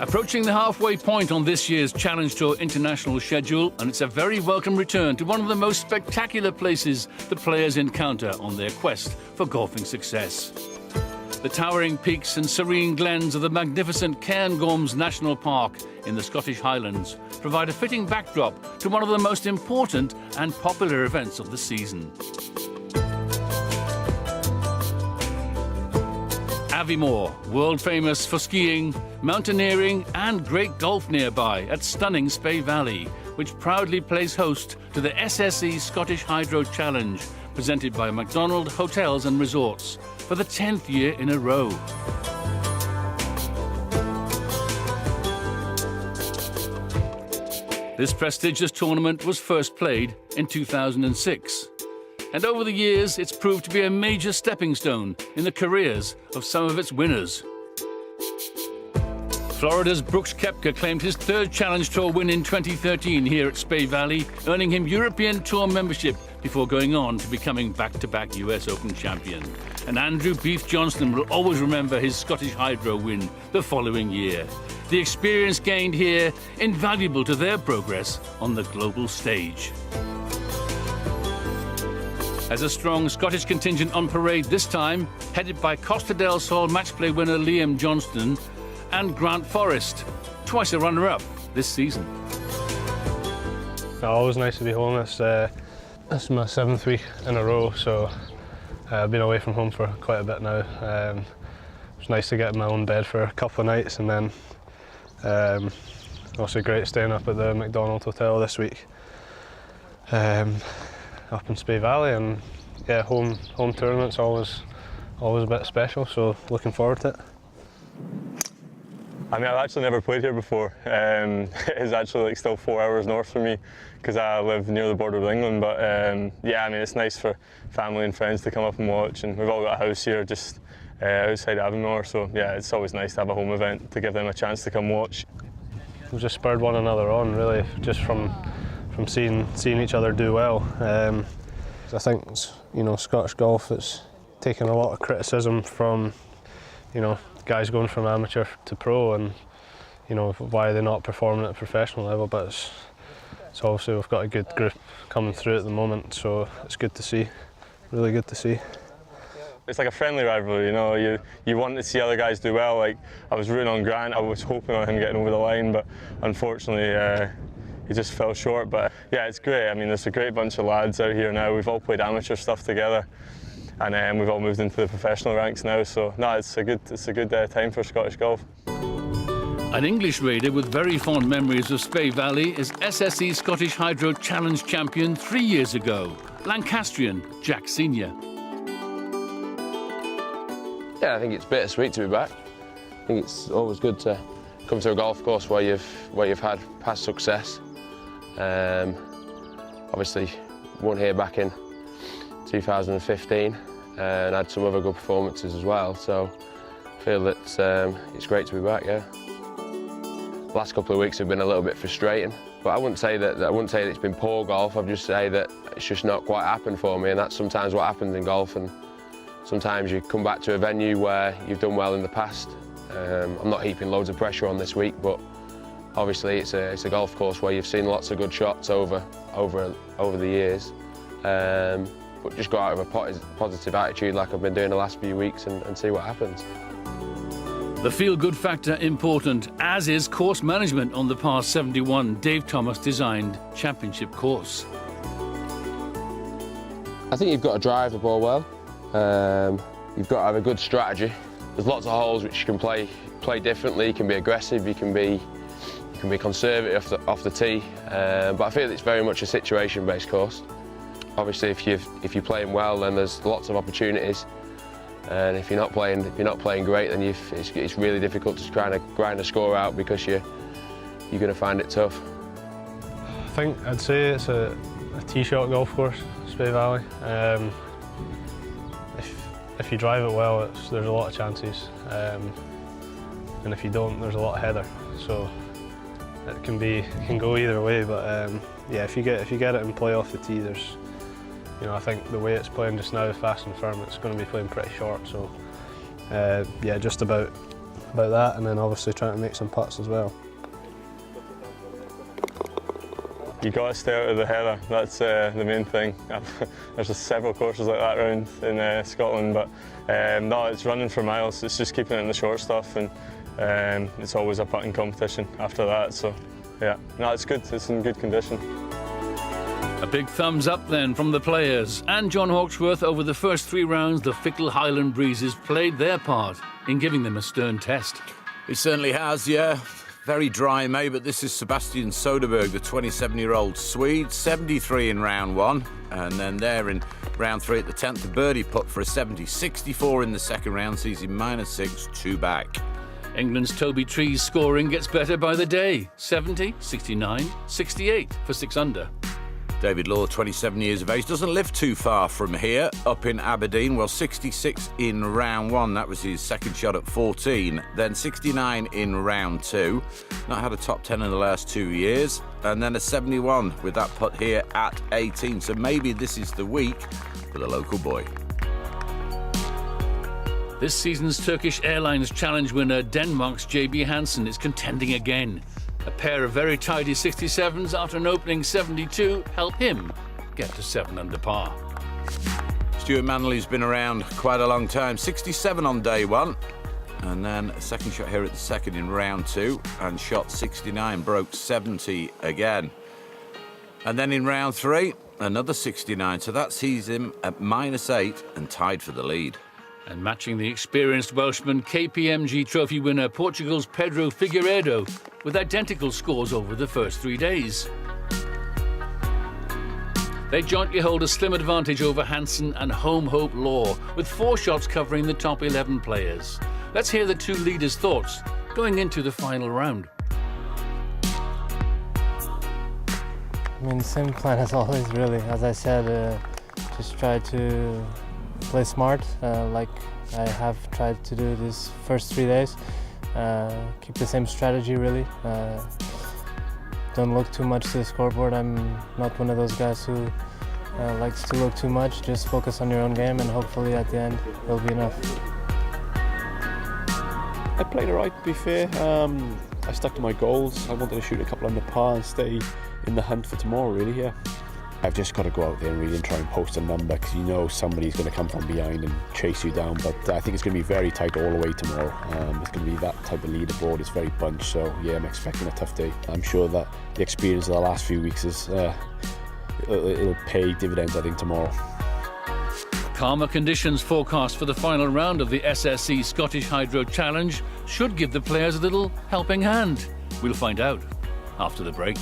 Approaching the halfway point on this year's Challenge Tour international schedule, and it's a very welcome return to one of the most spectacular places the players encounter on their quest for golfing success. The towering peaks and serene glens of the magnificent Cairngorms National Park in the Scottish Highlands provide a fitting backdrop to one of the most important and popular events of the season. Aviemore, world famous for skiing, mountaineering and great golf nearby at stunning Spey Valley, which proudly plays host to the SSE Scottish Hydro Challenge, presented by Macdonald Hotels and Resorts, for the 10th year in a row. This prestigious tournament was first played in 2006. And over the years, it's proved to be a major stepping stone in the careers of some of its winners. Florida's Brooks Koepka claimed his third Challenge Tour win in 2013 here at Spey Valley, earning him European Tour membership before going on to becoming back-to-back US Open champion. And Andrew Beef Johnston will always remember his Scottish Hydro win the following year. The experience gained here invaluable to their progress on the global stage. As a strong Scottish contingent on parade this time, headed by Costa del Sol matchplay winner Liam Johnston and Grant Forrest, twice a runner-up this season. Always nice to be home. It's my 7th week in a row, so I've been away from home for quite a bit now. It's nice to get in my own bed for a couple of nights, and then also great staying up at the Macdonald Hotel this week. Up in Spey Valley, and yeah, home tournament's always a bit special, so looking forward to it. I mean, I've actually never played here before. It's actually like still 4 hours north from me because I live near the border with England, but yeah, I mean, it's nice for family and friends to come up and watch, and we've all got a house here just outside Aviemore, so yeah, it's always nice to have a home event to give them a chance to come watch. We've just spurred one another on, really, just from seeing each other do well. I think, you know, Scottish golf, it's taken a lot of criticism from, you know, guys going from amateur to pro, and you know, why they're not performing at a professional level. But it's obviously we've got a good group coming through at the moment, so it's good to see, really good to see. It's like a friendly rivalry, you know. You want to see other guys do well. Like I was rooting on Grant, I was hoping on him getting over the line, but unfortunately he just fell short. But yeah, it's great. I mean, there's a great bunch of lads out here now. We've all played amateur stuff together, and we've all moved into the professional ranks now. So no, it's a good time for Scottish golf. An English raider with very fond memories of Spey Valley is SSE Scottish Hydro Challenge champion 3 years ago, Lancastrian Jack Senior. Yeah, I think it's bittersweet to be back. I think it's always good to come to a golf course where you've had past success. Obviously, won here back in 2015 and had some other good performances as well. So I feel that it's great to be back. Yeah. The last couple of weeks have been a little bit frustrating, but I wouldn't say that it's been poor golf. I'd just say that it's just not quite happened for me, and that's sometimes what happens in golf. And sometimes you come back to a venue where you've done well in the past. I'm not heaping loads of pressure on this week, but obviously it's a golf course where you've seen lots of good shots over the years. But just go out with a positive attitude like I've been doing the last few weeks and see what happens. The feel-good factor important, as is course management on the par 71 Dave Thomas designed championship course. I think you've got to drive the ball well. You've got to have a good strategy. There's lots of holes which you can play differently. You can be aggressive, you can be conservative off the tee. But I feel it's very much a situation-based course. Obviously, if you're playing well, then there's lots of opportunities. And if you're not playing great, then it's really difficult to try to grind a score out because you're going to find it tough. I think I'd say it's a tee shot golf course, Spey Valley. If you drive it well, there's a lot of chances, and if you don't, there's a lot of header. So it can go either way. But yeah, if you get it and play off the tee, there's. You know, I think the way it's playing just now, fast and firm, it's going to be playing pretty short. So, yeah, just about about that, and then obviously trying to make some putts as well. You got to stay out of the heather, that's the main thing. There's just several courses like that around in Scotland, but no, it's running for miles, it's just keeping it in the short stuff, and it's always a putting competition after that, so yeah, no, it's good, it's in good condition. A big thumbs up then from the players and John Hawksworth. Over the first 3 rounds, the fickle Highland breezes played their part in giving them a stern test. It certainly has, yeah. Very dry, May, but this is Sebastian Soderberg, the 27-year-old Swede, 73 in round 1, and then there in round 3 at the 10th, the birdie putt for a 70, 64 in the second round, sees him -6, 2 back. England's Toby Tree's scoring gets better by the day. 70, 69, 68 for 6 under. David Law, 27 years of age, doesn't live too far from here, up in Aberdeen. Well, 66 in round 1, that was his second shot at 14. Then 69 in round 2, not had a top 10 in the last 2 years. And then a 71 with that putt here at 18. So maybe this is the week for the local boy. This season's Turkish Airlines Challenge winner, Denmark's JB Hansen, is contending again. A pair of very tidy 67s after an opening 72 help him get to 7 under par. Stuart Manley's been around quite a long time, 67 on day 1, and then a second shot here at the second in round 2, and shot 69, broke 70 again. And then in round 3, another 69, so that sees him at -8 and tied for the lead. And matching the experienced Welshman, KPMG Trophy winner Portugal's Pedro Figueiredo, with identical scores over the first 3 days. They jointly hold a slim advantage over Hansen and Home Hope Law, with 4 shots covering the top 11 players. Let's hear the 2 leaders' thoughts going into the final round. I mean, same plan as always, really. As I said, just try to play smart, like I have tried to do these first 3 days. Keep the same strategy, really. Don't look too much to the scoreboard. I'm not one of those guys who likes to look too much. Just focus on your own game, and hopefully at the end it'll be enough. I played alright, to be fair. I stuck to my goals. I wanted to shoot a couple under par and stay in the hunt for tomorrow, really, yeah. I've just got to go out there and really try and post a number, because you know somebody's going to come from behind and chase you down, but I think it's going to be very tight all the way tomorrow. It's going to be that type of leaderboard. It's very bunched, so yeah, I'm expecting a tough day. I'm sure that the experience of the last few weeks is it'll pay dividends, I think, tomorrow. Calmer conditions forecast for the final round of the SSE Scottish Hydro Challenge should give the players a little helping hand. We'll find out after the break.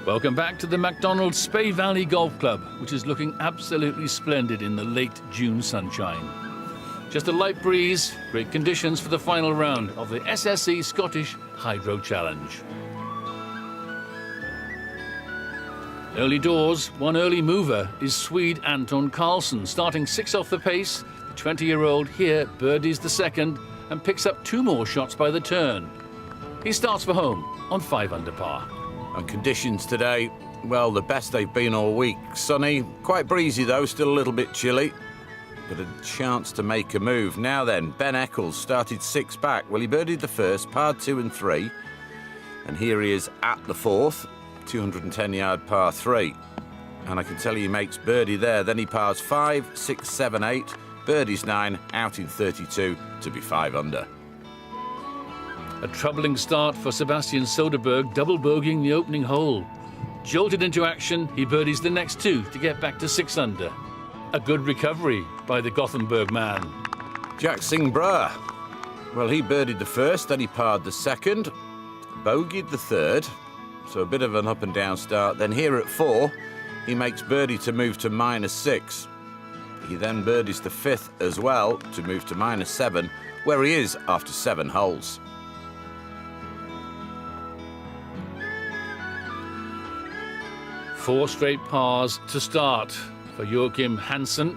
Welcome back to the Macdonald Spey Valley Golf Club, which is looking absolutely splendid in the late June sunshine. Just a light breeze, great conditions for the final round of the SSE Scottish Hydro Challenge. Early doors, one early mover is Swede Anton Karlsson, starting 6 off the pace. The 20-year-old here birdies the second and picks up 2 more shots by the turn. He starts for home on 5 under par. And conditions today, well, the best they've been all week. Sunny, quite breezy though, still a little bit chilly. But a chance to make a move. Now then, Ben Eccles started 6 back. Well, he birdied the first, parred 2 and 3. And here he is at the 4th, 210-yard par 3. And I can tell you he makes birdie there. Then he pars 5, 6, 7, 8. Birdies 9, out in 32 to be 5 under. A troubling start for Sebastian Soderberg, double bogeying the opening hole. Jolted into action, he birdies the next 2 to get back to 6 under. A good recovery by the Gothenburg man. Jack Singh-Bra. Well, he birdied the first, then he parred the second, bogeyed the third, so a bit of an up and down start. Then here at 4, he makes birdie to move to -6. He then birdies the 5th as well to move to -7, where he is after 7 holes. Four straight pars to start for Joachim Hansen,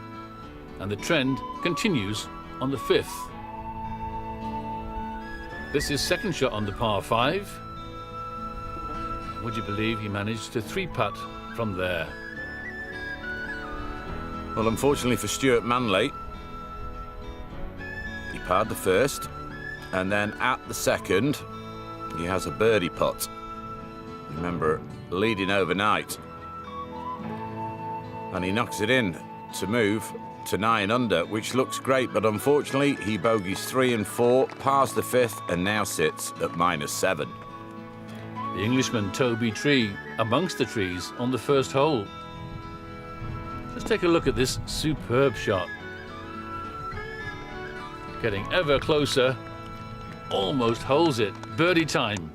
and the trend continues on the 5th. This is second shot on the par 5. Would you believe he managed to 3-putt from there? Well, unfortunately for Stuart Manley, he parred the first, and then at the second, he has a birdie putt. Remember, leading overnight. And he knocks it in to move to 9 under, which looks great, but unfortunately he bogeys 3 and 4, pars the 5th, and now sits at -7. The Englishman Toby Tree amongst the trees on the first hole. Let's take a look at this superb shot. Getting ever closer, almost holds it, birdie time.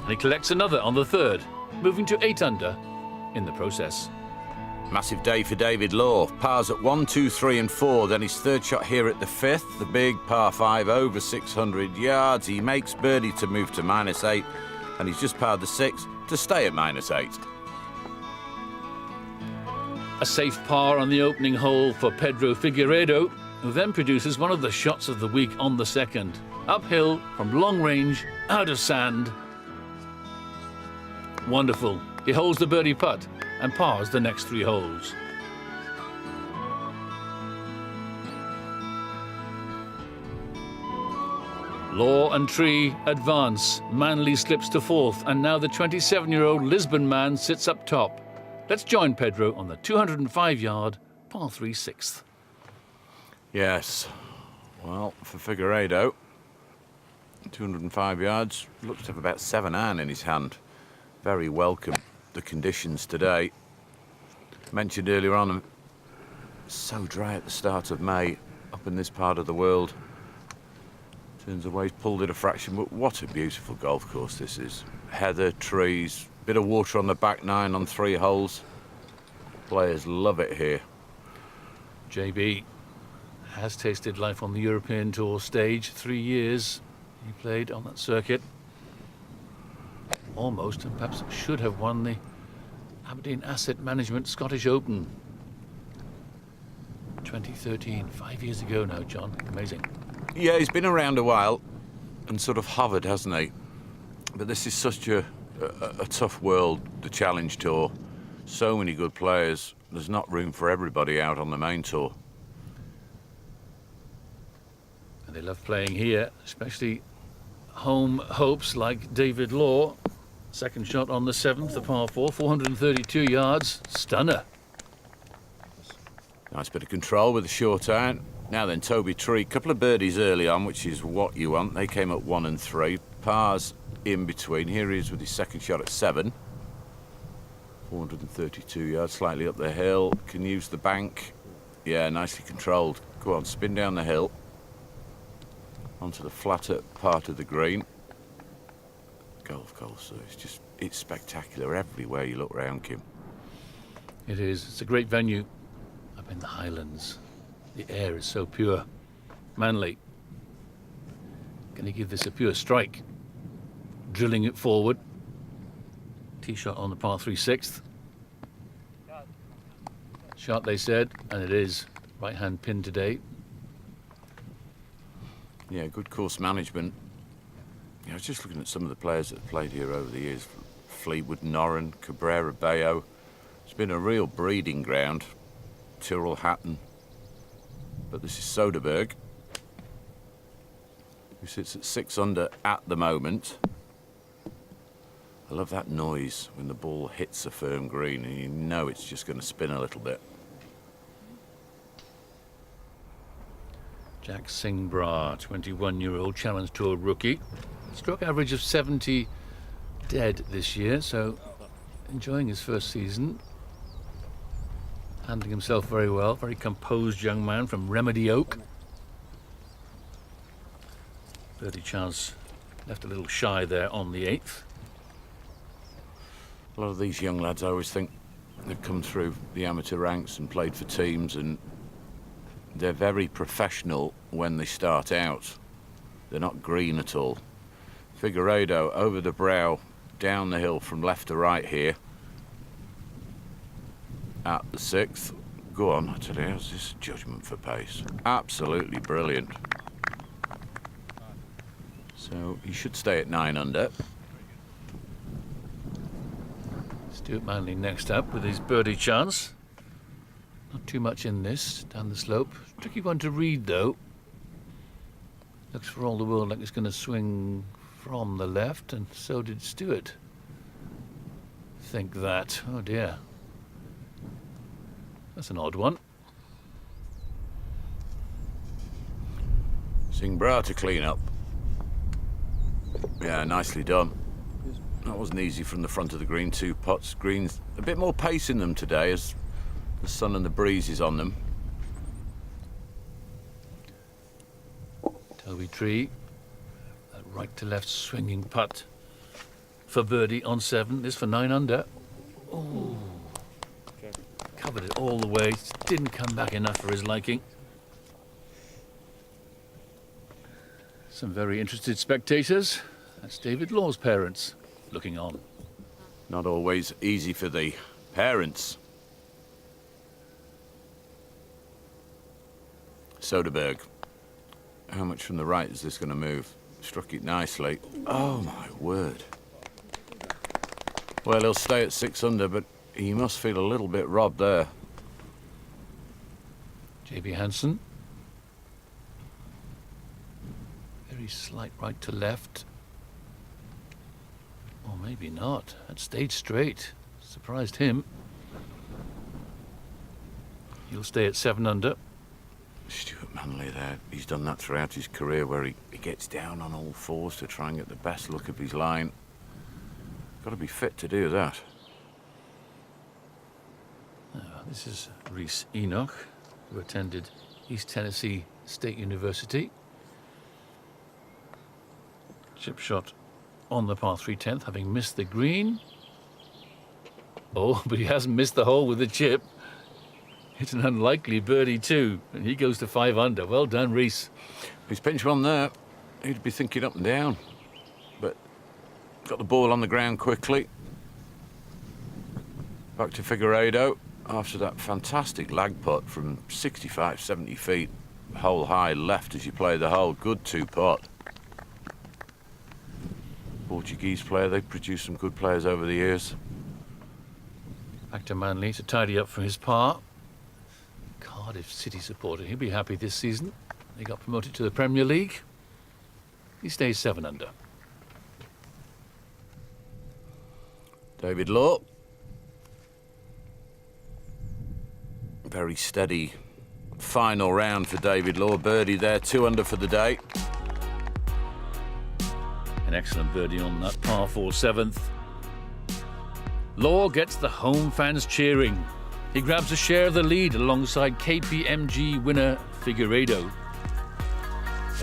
And he collects another on the 3rd, moving to 8 under in the process. Massive day for David Law. Pars at 1, 2, 3 and 4. Then his 3rd shot here at the 5th. The big par 5 over 600 yards. He makes birdie to move to -8. And he's just parred the 6th to stay at -8. A safe par on the opening hole for Pedro Figueiredo, who then produces one of the shots of the week on the 2nd. Uphill from long range, out of sand. Wonderful. He holds the birdie putt and pars the next 3 holes. Law and Tree advance. Manley slips to 4th, and now the 27-year-old Lisbon man sits up top. Let's join Pedro on the 205-yard par 3 6th. Yes. Well, for Figueiredo, 205 yards. Looks to have about 7 iron in his hand. Very welcome, the conditions today. Mentioned earlier on, so dry at the start of May up in this part of the world. Turns away, he's pulled it a fraction, but what a beautiful golf course this is. Heather, trees, bit of water on the back 9 on 3 holes. Players love it here. JB has tasted life on the European Tour stage. 3 years he played on that circuit. Almost, and perhaps should have won the Aberdeen Asset Management Scottish Open. 2013, 5 years ago now, John. Amazing. Yeah, he's been around a while and sort of hovered, hasn't he? But this is such a tough world, the Challenge Tour. So many good players. There's not room for everybody out on the main tour. And they love playing here, especially home hopes like David Law. Second shot on the 7th, the par 4, 432 yards. Stunner. Nice bit of control with the short iron. Now then, Toby Tree, couple of birdies early on, which is what you want. They came at 1 and 3. Pars in between. Here he is with his second shot at 7. 432 yards, slightly up the hill. Can use the bank. Yeah, nicely controlled. Go on, spin down the hill. Onto the flatter part of the green. Golf course, so it's spectacular everywhere you look round, Kim. It is. It's a great venue up in the Highlands. The air is so pure. Manley. Can he give this a pure strike? Drilling it forward. Tee shot on the par 3 6th. Shot, they said, and it is. Right hand pin today. Yeah, good course management. I was just looking at some of the players that have played here over the years. Fleetwood, Norrin, Cabrera, Bayo. It's been a real breeding ground. Tyrrell, Hatton. But this is Soderberg, who sits at 6 under at the moment. I love that noise when the ball hits a firm green and you know it's just going to spin a little bit. Jack Singbra, 21-year-old Challenge Tour rookie. Stroke average of 70 dead this year, so enjoying his first season. Handling himself very well, very composed young man from Remedy Oak. Birdie chance left a little shy there on the 8th. A lot of these young lads, I always think they've come through the amateur ranks and played for teams, and they're very professional when they start out. They're not green at all. Figueiredo over the brow, down the hill from left to right here. At the 6th. Go on, I tell you, how's this judgment for pace? Absolutely brilliant. So he should stay at 9 under. Stuart Manley next up with his birdie chance. Not too much in this, down the slope. Tricky one to read though. Looks for all the world like it's going to swing from the left, and so did Stuart. Think that. Oh dear. That's an odd one. Singbra to clean up. Yeah, nicely done. That wasn't easy from the front of the green. 2 putts. Greens a bit more pace in them today as the sun and the breeze is on them. Toby Tree, that right to left swinging putt for birdie on 7. This for 9 under. Oh, covered it all the way. Didn't come back enough for his liking. Some very interested spectators. That's David Law's parents looking on. Not always easy for the parents. Soderberg. How much from the right is this going to move? Struck it nicely. Oh my word. Well, he'll stay at 6 under, but he must feel a little bit robbed there. JB Hansen. Very slight right to left. Or maybe not. That stayed straight. Surprised him. He'll stay at 7 under. Stuart Manley there. He's done that throughout his career, where he gets down on all fours to try and get the best look of his line. Got to be fit to do that. This is Rhys Enoch, who attended East Tennessee State University. Chip shot on the par 3 10th, having missed the green. Oh, but he hasn't missed the hole with the chip. It's an unlikely birdie too, and he goes to 5 under. Well done, Rhys. He's pinched one there. He'd be thinking up and down, but got the ball on the ground quickly. Back to Figueiredo after that fantastic lag putt from 65, 70 feet. Hole high left as you play the hole. Good 2-putt. Portuguese player. They've produced some good players over the years. Back to Manley to tidy up for his par. Cardiff City supporter. He'll be happy this season. They got promoted to the Premier League. He stays 7 under. David Law. Very steady final round for David Law. Birdie there, 2 under for the day. An excellent birdie on that par 4 7th. Law gets the home fans cheering. He grabs a share of the lead alongside KPMG winner Figueiredo.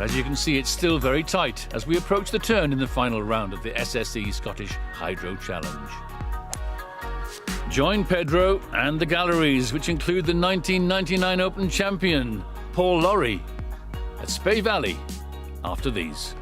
As you can see, it's still very tight as we approach the turn in the final round of the SSE Scottish Hydro Challenge. Join Pedro and the galleries, which include the 1999 Open champion Paul Lawrie at Spey Valley after these.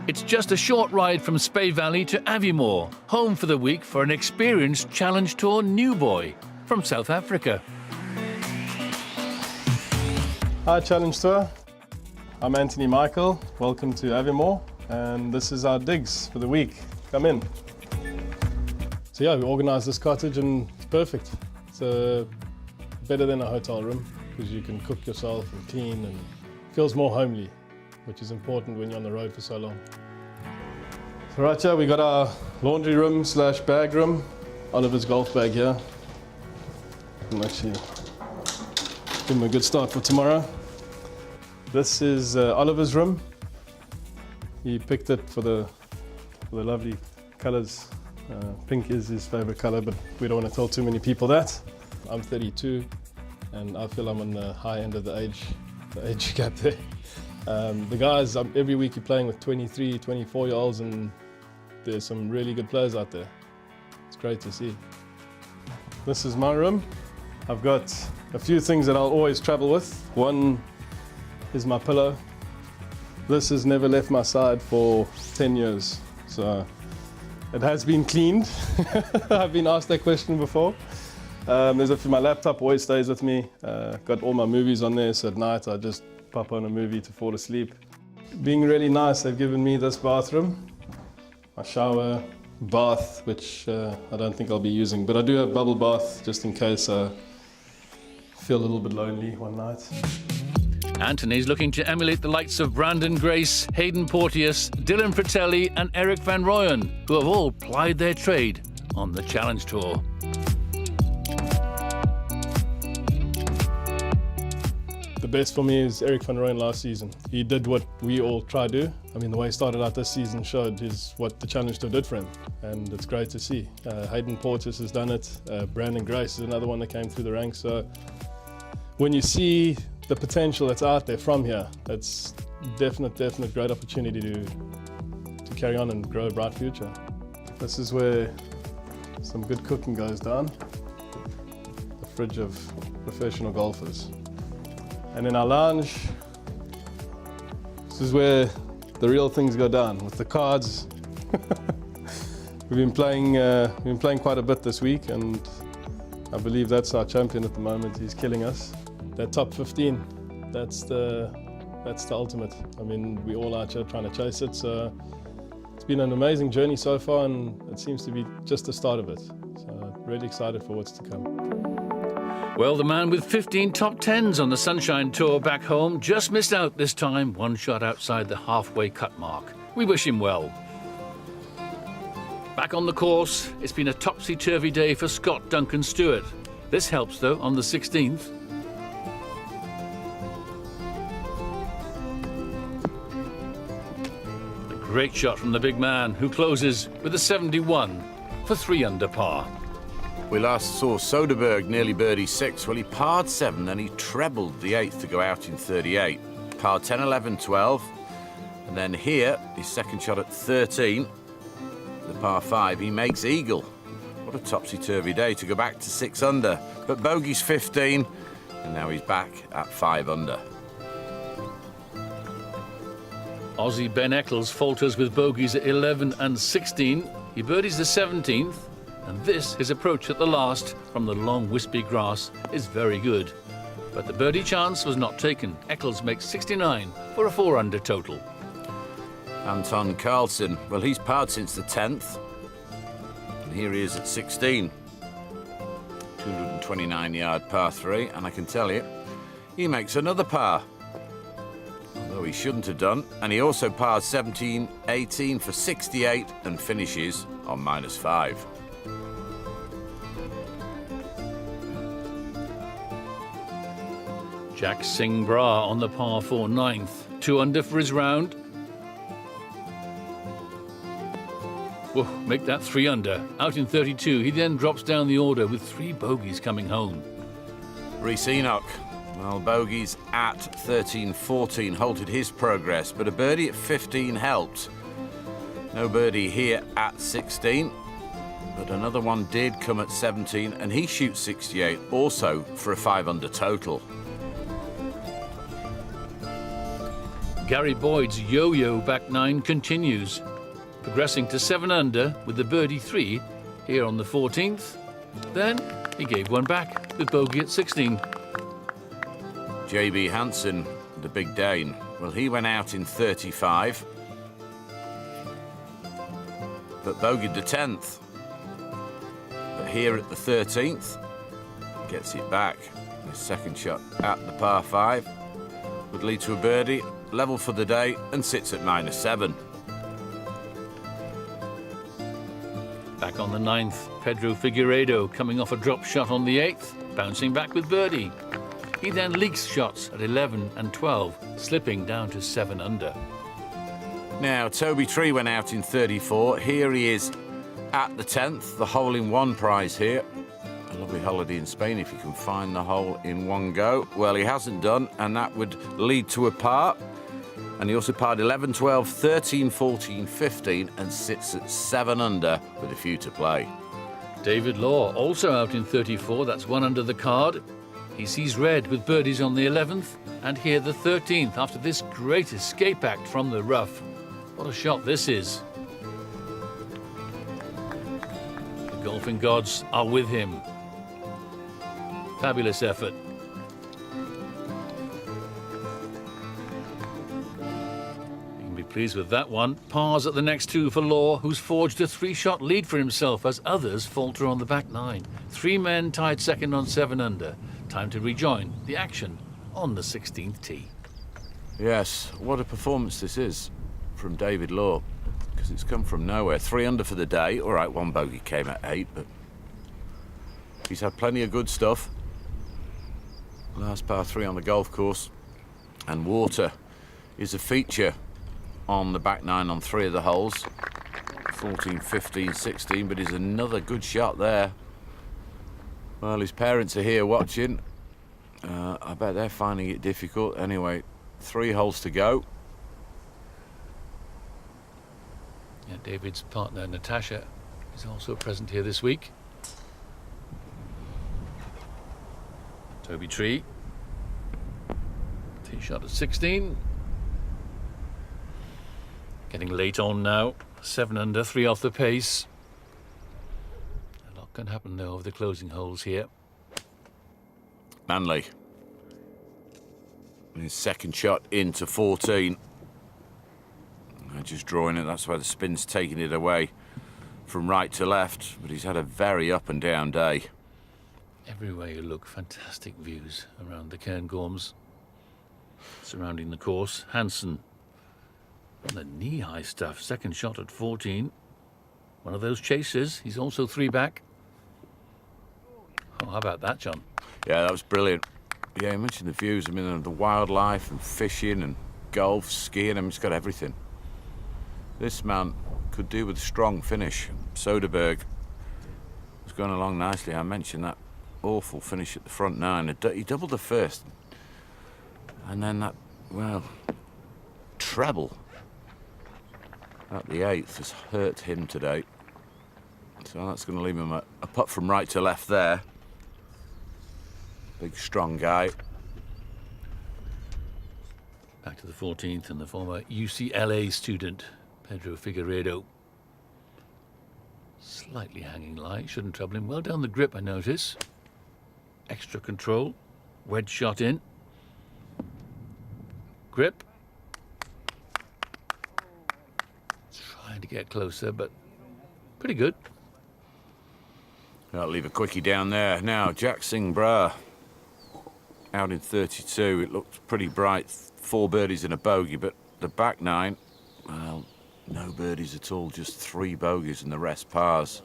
It's just a short ride from Spey Valley to Aviemore, home for the week for an experienced Challenge Tour new boy from South Africa. Hi Challenge Tour, I'm Anthony Michael, welcome to Aviemore, and this is our digs for the week. Come in. So yeah, we organised this cottage and it's perfect. It's better than a hotel room because you can cook yourself and clean, and it feels more homely, which is important when you're on the road for so long. So right here we got our laundry room slash bag room, Oliver's golf bag here. I'm actually give him a good start for tomorrow. This is Oliver's room. He picked it for the lovely colours. Pink is his favourite colour, but we don't want to tell too many people that. I'm 32 and I feel I'm on the high end of the age gap there. The guys, every week you're playing with 23, 24-year-olds, and there's some really good players out there. It's great to see. This is my room. I've got a few things that I'll always travel with. One is my pillow. This has never left my side for 10 years. So it has been cleaned. I've been asked that question before. My laptop always stays with me. Got all my movies on there, so at night I just pop on a movie to fall asleep. Being really nice, they've given me this bathroom, my shower, bath, which I don't think I'll be using, but I do have bubble bath just in case I feel a little bit lonely one night. Anthony's looking to emulate the likes of Brandon Grace, Hayden Porteous, Dylan Fratelli and Eric Van Rooyen, who have all plied their trade on the Challenge Tour. The best for me is Eric Van Rooyen last season. He did what we all try to do. I mean, the way he started out this season showed what the Challenge Tour did for him, and it's great to see. Hayden Porteous has done it. Brandon Grace is another one that came through the ranks. So when you see the potential that's out there from here, it's definite great opportunity to carry on and grow a bright future. This is where some good cooking goes down. The fridge of professional golfers. And in our lounge, this is where the real things go down with the cards. We've been playing quite a bit this week, and I believe that's our champion at the moment. He's killing us. That top 15, that's the ultimate. I mean, we all out here trying to chase it. So it's been an amazing journey so far, and it seems to be just the start of it. So really excited for what's to come. Well, the man with 15 top 10s on the Sunshine Tour back home just missed out this time, one shot outside the halfway cut mark. We wish him well. Back on the course, it's been a topsy-turvy day for Scott Duncan Stewart. This helps, though, on the 16th. A great shot from the big man, who closes with a 71 for 3 under par. We last saw Soderberg nearly birdie 6. Well, he parred 7, then he trebled the 8th to go out in 38. Par 10, 11, 12. And then here, his second shot at 13, the par 5, he makes eagle. What a topsy-turvy day to go back to 6 under. But bogey's 15, and now he's back at 5 under. Aussie Ben Eccles falters with bogeys at 11 and 16. He birdies the 17th. And this, his approach at the last from the long wispy grass, is very good. But the birdie chance was not taken. Eccles makes 69 for a 4 under total. Anton Carlson, well, he's parred since the 10th. And here he is at 16. 229-yard par 3, and I can tell you, he makes another par. Although he shouldn't have done. And he also pars 17, 18 for 68 and finishes on -5. Jack Singh Bra on the par 4 9th. 2 under for his round. Whoa, make that 3 under. Out in 32, he then drops down the order with 3 bogeys coming home. Rhys Enoch, well, bogeys at 13, 14 halted his progress, but a birdie at 15 helped. No birdie here at 16, but another one did come at 17, and he shoots 68, also for a 5 under total. Gary Boyd's yo-yo back nine continues, progressing to 7 under with the birdie 3 here on the 14th. Then he gave one back with bogey at 16. JB Hansen, the big Dane, well, he went out in 35, but bogeyed the 10th. But here at the 13th, gets it back. His second shot at the par 5 would lead to a birdie, level for the day, and sits at -7. Back on the 9th, Pedro Figueiredo coming off a drop shot on the 8th, bouncing back with birdie. He then leaks shots at 11 and 12, slipping down to 7 under. Now, Toby Tree went out in 34. Here he is at the 10th, the hole-in-one prize here. A lovely holiday in Spain if you can find the hole in one go. Well, he hasn't done, and that would lead to a par. And he also parred 11, 12, 13, 14, 15, and sits at 7 under with a few to play. David Law also out in 34, that's 1 under the card. He sees red with birdies on the 11th, and here the 13th after this great escape act from the rough. What a shot this is. The golfing gods are with him. Fabulous effort. You can be pleased with that one. Pars at the next 2 for Law, who's forged a 3-shot lead for himself as others falter on the back 9. 3 men tied second on 7 under. Time to rejoin the action on the 16th tee. Yes, what a performance this is from David Law, because it's come from nowhere. 3 under for the day. All right, 1 bogey came at 8, but he's had plenty of good stuff. Last par 3 on the golf course, and water is a feature on the back 9 on 3 of the holes. 14, 15, 16, but he's another good shot there. Well, his parents are here watching. I bet they're finding it difficult. Anyway, 3 holes to go. Yeah, David's partner, Natasha, is also present here this week. Toby Tree. Tee shot at 16. Getting late on now. 7 under, 3 off the pace. A lot can happen though over the closing holes here. Manley. His second shot into 14. Just drawing it, that's why the spin's taking it away from right to left, but he's had a very up and down day. Everywhere you look, fantastic views around the Cairngorms surrounding the course. Hansen on the knee-high stuff, second shot at 14. One of those chasers, he's also 3 back. Oh, how about that, John? Yeah, that was brilliant. Yeah, you mentioned the views. I mean, the wildlife and fishing and golf, skiing, I mean, it's got everything. This man could do with a strong finish. Soderberg was going along nicely. I mentioned that awful finish at the front 9. He doubled the first. And then that, well, treble at the 8th has hurt him today. So that's going to leave him a putt from right to left there. Big, strong guy. Back to the 14th and the former UCLA student, Pedro Figueiredo. Slightly hanging lie, shouldn't trouble him. Well down the grip, I notice. Extra control. Wedge shot in. Grip. Trying to get closer, but pretty good. I'll leave a quickie down there. Now, Jack Singh Brar out in 32. It looked pretty bright. 4 birdies and a bogey, but the back 9, well, no birdies at all, just 3 bogeys and the rest pars.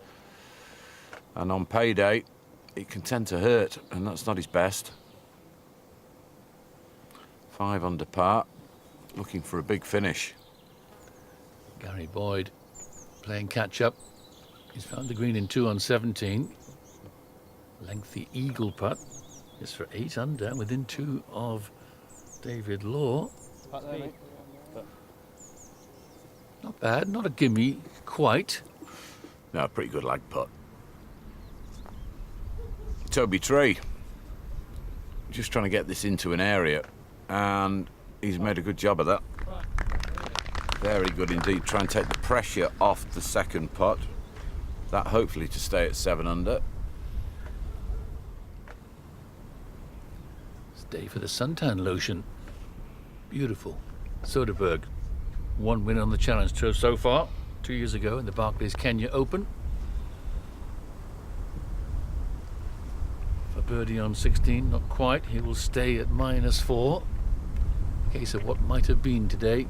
And on payday, it can tend to hurt, and that's not his best. 5 under par, looking for a big finish. Gary Boyd playing catch-up. He's found the green in 2 on 17. Lengthy eagle putt is for 8 under, within 2 of David Law. Not bad, not a gimme quite. No, pretty good lag putt. Toby Tree, just trying to get this into an area, and he's made a good job of that. Very good indeed. Try and take the pressure off the second putt. That hopefully to stay at 7 under. Stay for the suntan lotion. Beautiful. Soderberg, 1 win on the Challenge Tour so far. 2 years ago in the Barclays Kenya Open. For birdie on 16, not quite. He will stay at -4. Case of what might have been today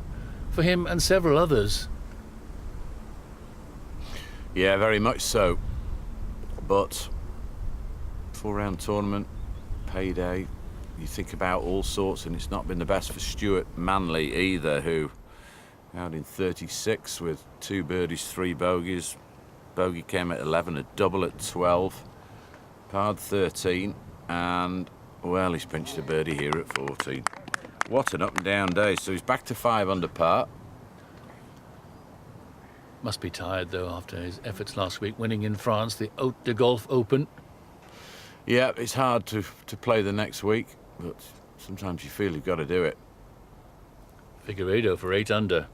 for him and several others. Yeah, very much so. But 4-round tournament, payday, you think about all sorts, and it's not been the best for Stuart Manley either, who out in 36 with 2 birdies, 3 bogeys. Bogey came at 11, a double at 12, parred 13, and, well, he's pinched a birdie here at 14. What an up and down day. So he's back to 5 under par. Must be tired, though, after his efforts last week, winning in France, the Haute de Golf Open. Yeah, it's hard to play the next week, but sometimes you feel you've got to do it. Figueiredo for 8 under.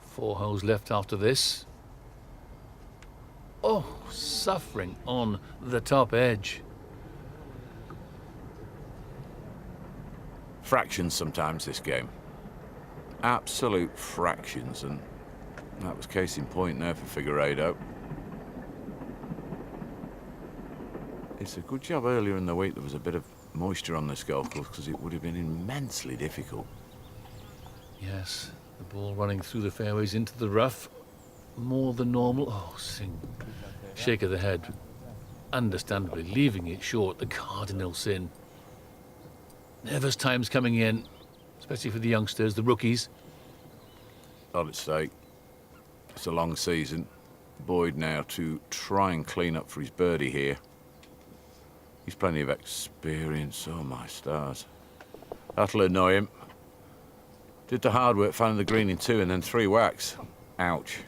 4 holes left after this. Oh, suffering on the top edge. Fractions sometimes, this game. Absolute fractions, and that was case in point there for Figueiredo. It's a good job earlier in the week there was a bit of moisture on this golf course, because it would have been immensely difficult. Yes, the ball running through the fairways into the rough. More than normal. Oh, Singh. Shake of the head. Understandably leaving it short, the cardinal sin. Nervous times coming in, especially for the youngsters, the rookies. Not at stake. It's a long season. Boyd now to try and clean up for his birdie here. He's plenty of experience. Oh, my stars. That'll annoy him. Did the hard work, finding the green in 2 and then 3 whacks. Ouch.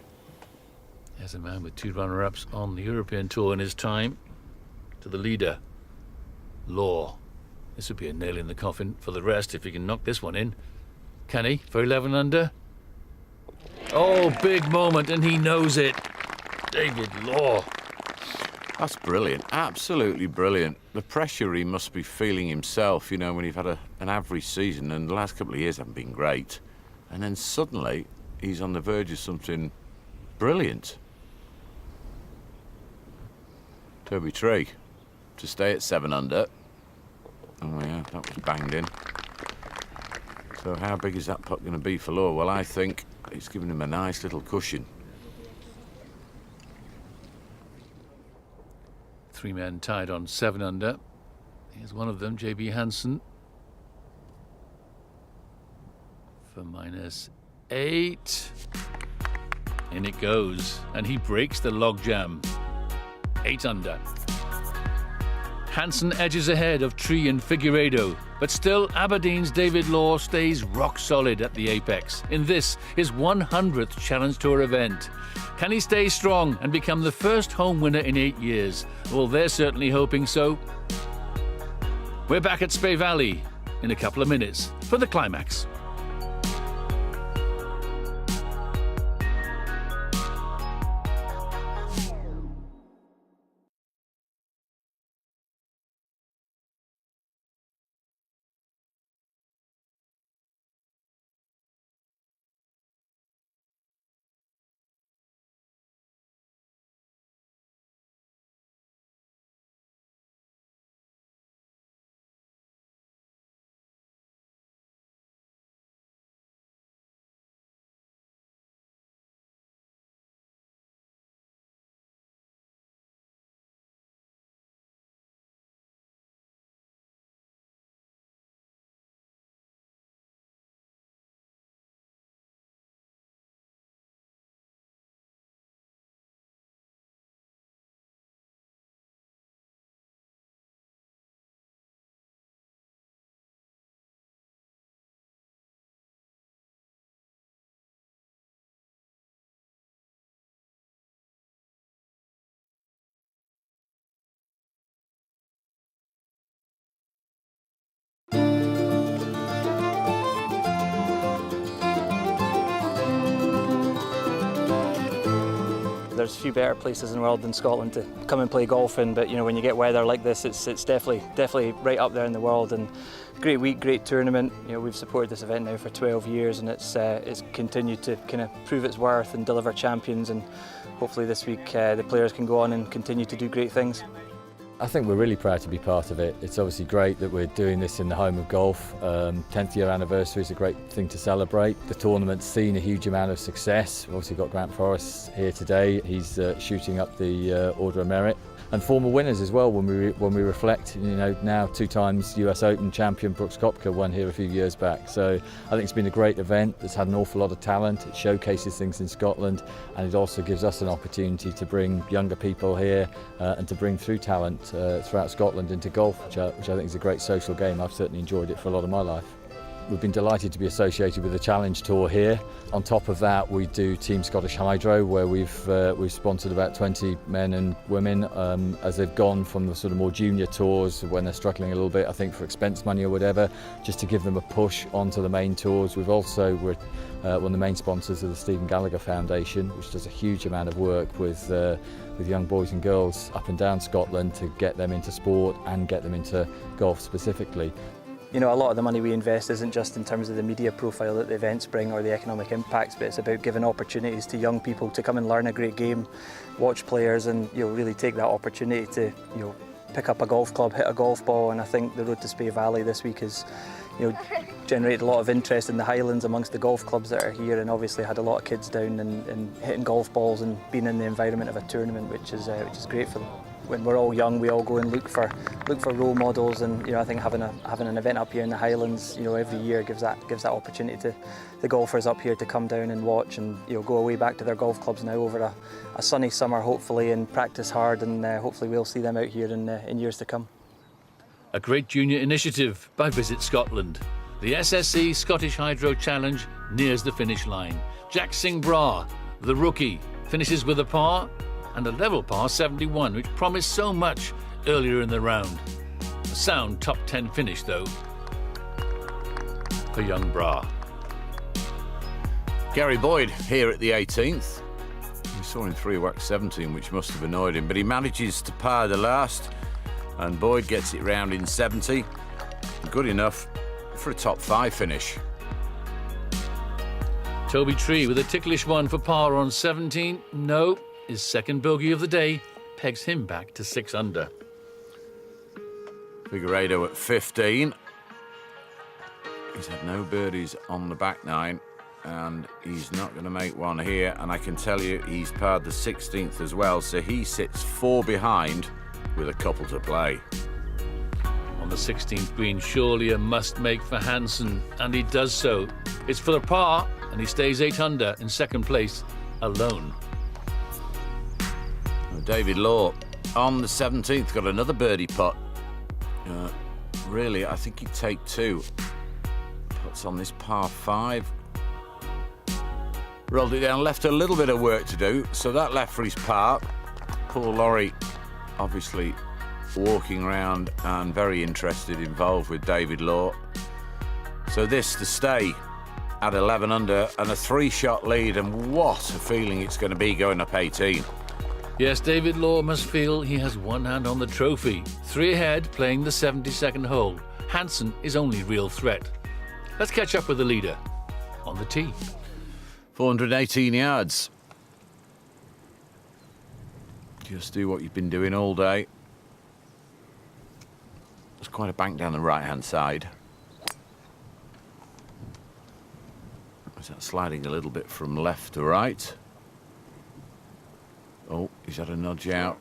There's a man with 2 runner-ups on the European Tour in his time. To the leader, Law. This would be a nail in the coffin for the rest if he can knock this one in. Can he? For 11 under? Oh, big moment, and he knows it. David Law. That's brilliant. Absolutely brilliant. The pressure he must be feeling himself, you know, when you've had an average season, and the last couple of years haven't been great. And then suddenly, he's on the verge of something brilliant. Toby Tree to stay at 7 under. Oh yeah, that was banged in. So how big is that putt going to be for Law? Well, I think it's given him a nice little cushion. 3 men tied on 7 under. Here's one of them, JB Hansen. For -8. In it goes, and he breaks the logjam. 8 under. Hansen edges ahead of Tree and Figueiredo, but still Aberdeen's David Law stays rock solid at the apex in this, his 100th Challenge Tour event. Can he stay strong and become the first home winner in 8 years? Well, they're certainly hoping so. We're back at Spey Valley in a couple of minutes for the climax. there's a few better places in the world than Scotland to come and play golf in, but when you get weather like this, it's definitely right up there in the world. And great week, great tournament. We've supported this event now for 12 years, and it's continued to kind of prove its worth and deliver champions. And hopefully this week the players can go on and continue to do great things. I think we're really proud to be part of it. It's obviously great that we're doing this in the home of golf. 10th year anniversary is a great thing to celebrate. The tournament's seen a huge amount of success. We've obviously got Grant Forrest here today. He's shooting up the Order of Merit. And former winners as well when we reflect, now 2 times US Open champion Brooks Koepka won here a few years back. So I think it's been a great event. It's had an awful lot of talent. It showcases things in Scotland, and it also gives us an opportunity to bring younger people here and to bring through talent throughout Scotland into golf, which I think is a great social game. I've certainly enjoyed it for a lot of my life. We've been delighted to be associated with the Challenge Tour here. On top of that, we do Team Scottish Hydro, where we've sponsored about 20 men and women as they've gone from the sort of more junior tours when they're struggling a little bit, I think for expense money or whatever, just to give them a push onto the main tours. We're one of the main sponsors of the Stephen Gallagher Foundation, which does a huge amount of work with young boys and girls up and down Scotland to get them into sport and get them into golf specifically. A lot of the money we invest isn't just in terms of the media profile that the events bring or the economic impacts, but it's about giving opportunities to young people to come and learn a great game, watch players, and really take that opportunity to pick up a golf club, hit a golf ball. And I think the Road to Spey Valley this week has generated a lot of interest in the Highlands amongst the golf clubs that are here, and obviously had a lot of kids down and hitting golf balls and being in the environment of a tournament, which is great for them. When we're all young, we all go and look for role models, and I think having an event up here in the Highlands, every year gives that opportunity to the golfers up here to come down and watch and go away back to their golf clubs now over a sunny summer, hopefully, and practice hard, and hopefully we'll see them out here in years to come. A great junior initiative by Visit Scotland. The SSE Scottish Hydro Challenge nears the finish line. Jack Singh Brar, the rookie, finishes with a par and a level par 71, which promised so much earlier in the round. A sound top 10 finish, though, for young Brar. Gary Boyd here at the 18th. We saw him 3-whack 17, which must have annoyed him, but he manages to par the last, and Boyd gets it round in 70. Good enough for a top 5 finish. Toby Tree with a ticklish one for par on 17. No. His second bogey of the day pegs him back to 6 under. Figueiredo at 15. He's had no birdies on the back 9, and he's not going to make one here. And I can tell you he's parred the 16th as well, so he sits 4 behind with a couple to play. On the 16th green, surely a must-make for Hansen, and he does so. It's for the par, and he stays 8 under in second place alone. David Law on the 17th got another birdie putt. Really, I think he'd take 2. Puts on this par 5. Rolled it down, left a little bit of work to do, so that left for his par. Paul Laurie obviously walking around and very interested, involved with David Law. So this to stay at 11 under and a 3-shot lead, and what a feeling it's going to be going up 18. Yes, David Law must feel he has one hand on the trophy. 3 ahead, playing the 72nd hole. Hansen is only real threat. Let's catch up with the leader on the tee. 418 yards. Just do what you've been doing all day. There's quite a bank down the right-hand side. Is that sliding a little bit from left to right? Oh, he's had a nudge out.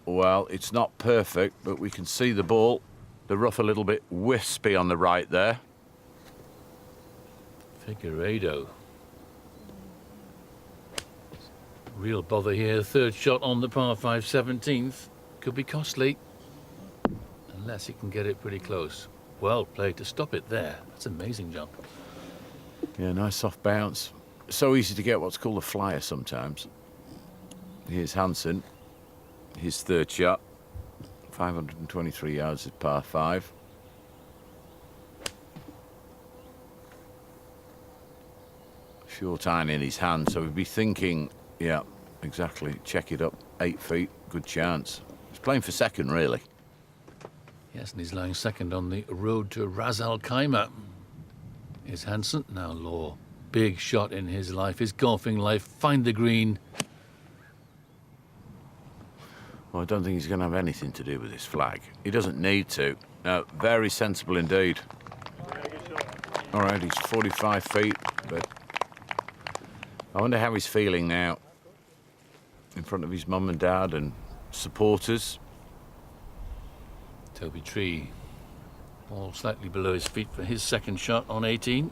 Well, it's not perfect, but we can see the ball. The rough a little bit wispy on the right there. Figueiredo. Real bother here. 3rd shot on the par 5 17th. Could be costly. Unless he can get it pretty close. Well played to stop it there. That's an amazing jump. Yeah, nice soft bounce. So easy to get what's called a flyer sometimes. Here's Hansen, his 3rd shot, 523 yards at par 5. Short iron in his hand, so we'd be thinking, yeah, exactly. Check it up. 8 feet. Good chance. He's playing for second, really. Yes, and he's lying second on the road to Ras Al Khaimah. Here's Hansen. Now Law. Big shot in his life, his golfing life. Find the green. Well, I don't think he's going to have anything to do with this flag. He doesn't need to. No, very sensible indeed. All right, he's 45 feet, but I wonder how he's feeling now in front of his mum and dad and supporters. Toby Tree, ball slightly below his feet for his second shot on 18.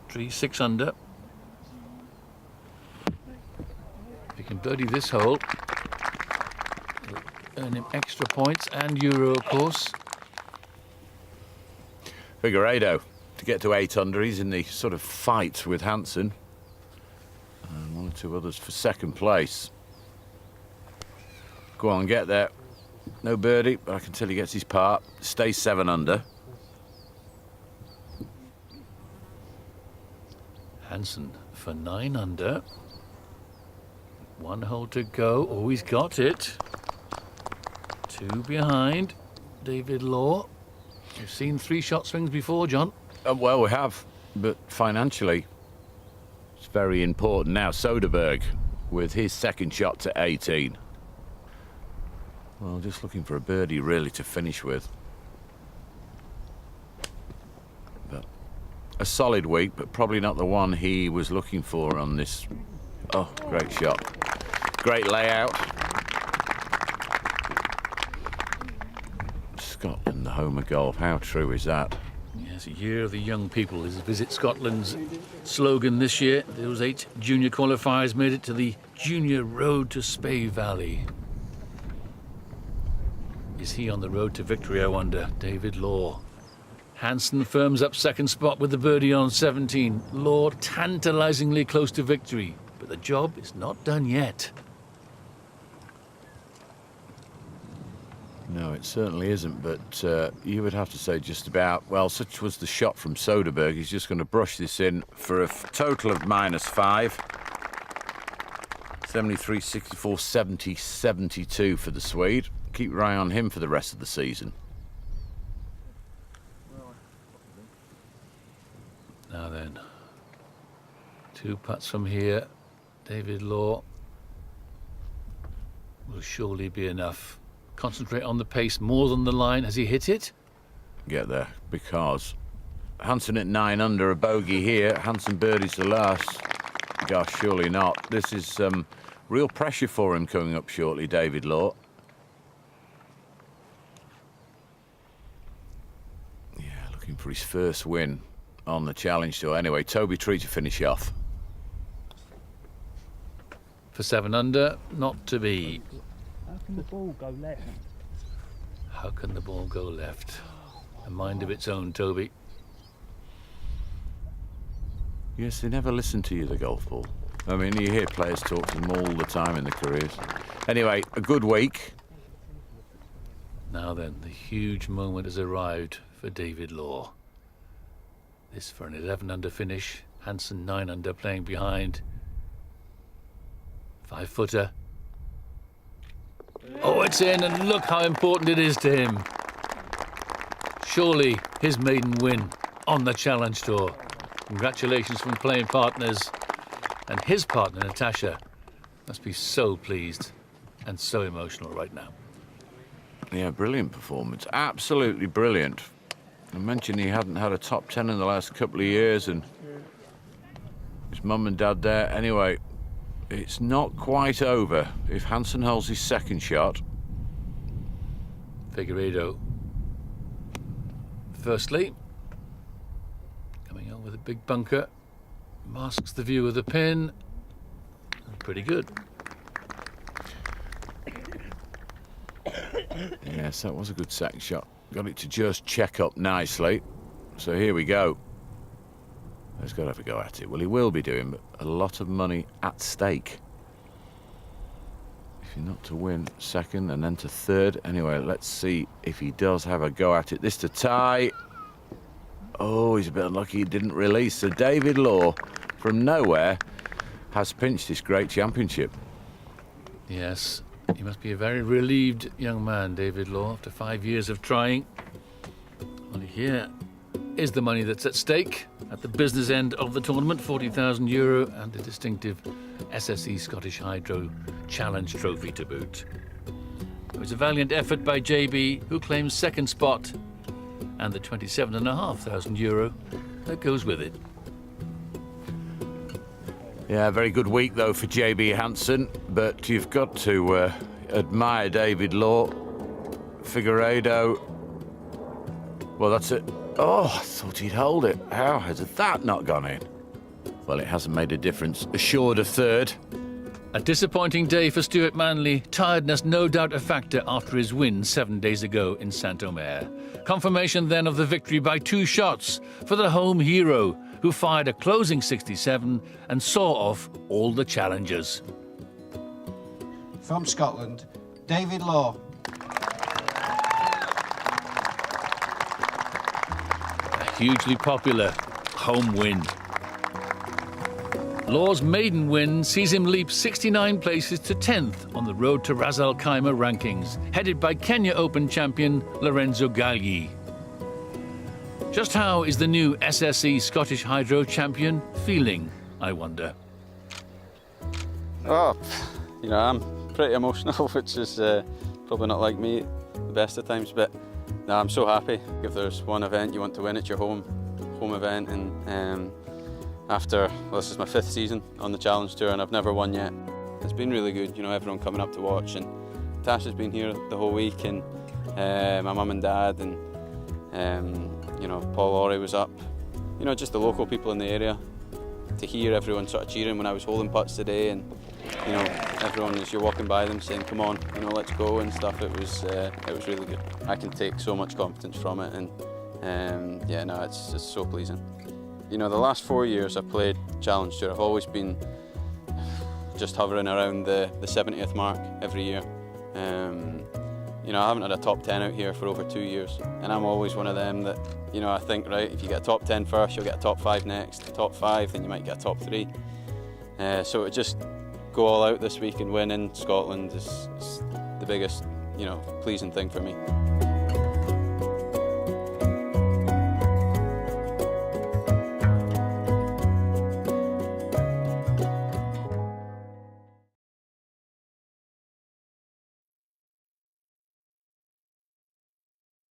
Tree 6 under. If he can birdie this hole, it'll earn him extra points and euro, of course. Figueiredo to get to 8 under. He's in the sort of fight with Hansen. And 1 or 2 others for second place. Go on, get there. No birdie, but I can tell he gets his part. Stays 7 under. Hansen for 9 under. 1 hole to go. Oh, he's got it. 2 behind. David Law. You've seen 3-shot swings before, John. Well, we have, but financially, it's very important. Now, Soderberg with his second shot to 18. Well, just looking for a birdie, really, to finish with. But a solid week, but probably not the one he was looking for on this. Oh, great shot. Great layout. Scotland, the home of golf. How true is that? Yes, Year of the Young People is Visit Scotland's slogan this year. Those 8 junior qualifiers made it to the Junior Road to Spey Valley. Is he on the road to victory, I wonder? David Law. Hansen firms up second spot with the birdie on 17. Law tantalisingly close to victory, but the job is not done yet. No, it certainly isn't, but you would have to say just about, well, such was the shot from Soderberg. He's just going to brush this in for a total of -5. 73, 64, 70, 72 for the Swede. Keep your eye on him for the rest of the season. Now then, 2 putts from here. David Law will surely be enough. Concentrate on the pace more than the line. Has he hit it? Get there, because Hansen at 9 under, a bogey here. Hansen birdies the last. Gosh, surely not. This is real pressure for him coming up shortly, David Law. Yeah, looking for his first win on the Challenge Tour. Anyway, Toby Tree to finish off. For 7 under, not to be. How can the ball go left? How can the ball go left? A mind of its own, Toby. Yes, they never listen to you, the golf ball. I mean, you hear players talk to them all the time in their careers. Anyway, a good week. Now then, the huge moment has arrived for David Law. This for an 11 under finish. Hansen 9 under playing behind. 5-footer. Oh, it's in, and look how important it is to him. Surely his maiden win on the Challenge Tour. Congratulations from playing partners. And his partner, Natasha, must be so pleased and so emotional right now. Yeah, brilliant performance. Absolutely brilliant. I mentioned he hadn't had a top 10 in the last couple of years, and his mum and dad there. Anyway, it's not quite over. If Hansen holds his second shot. Figueiredo. Firstly, coming on with a big bunker. Masks the view of the pin. Pretty good. Yes, that was a good second shot. Got it to just check up nicely. So here we go. He's got to have a go at it. Well, he will be doing, but a lot of money at stake. If you're not to win second and then to third. Anyway, let's see if he does have a go at it. This to tie. Oh, he's a bit unlucky he didn't release. So David Law, from nowhere, has pinched this great championship. Yes, he must be a very relieved young man, David Law, after 5 years of trying. Only here is the money that's at stake at the business end of the tournament, €40,000 and the distinctive SSE Scottish Hydro Challenge Trophy to boot. It was a valiant effort by JB, who claims second spot, and the €27,500 that goes with it. Yeah, very good week though for JB Hansen, but you've got to admire David Law. Figueiredo, well, that's it. Oh, I thought he'd hold it. How has that not gone in? Well, it hasn't made a difference. Assured a third. A disappointing day for Stuart Manley. Tiredness no doubt a factor after his win 7 days ago in Saint-Omer. Confirmation then of the victory by 2 shots for the home hero, who fired a closing 67 and saw off all the challengers. From Scotland, David Law. A hugely popular home win. Law's maiden win sees him leap 69 places to 10th on the road to Ras Al Khaimah rankings, headed by Kenya Open champion Lorenzo Galli. Just how is the new SSE Scottish Hydro champion feeling, I wonder? Oh, you know, I'm pretty emotional, which is probably not like me the best of times, but no, I'm so happy. If there's one event you want to win, it's your home event, and after, well, this is my 5th season on the Challenge Tour and I've never won yet. It's been really good, you know, everyone coming up to watch, and Tasha's been here the whole week, and my mum and dad, and you know, Paul Laurie was up. You know, just the local people in the area. To hear everyone sort of cheering when I was holding putts today, and you know, everyone as you're walking by them saying, "Come on, you know, let's go" and stuff. It was really good. I can take so much confidence from it, and yeah, no, it's just so pleasing. You know, the last 4 years I've played Challenge Tour, I've always been just hovering around the 70th mark every year. You know, I haven't had a top 10 out here for over 2 years, and I'm always one of them that, you know, I think, right, if you get a top 10 first, you'll get a top 5 next, top 5, then you might get a top 3. So to just go all out this week and win in Scotland is the biggest, you know, pleasing thing for me.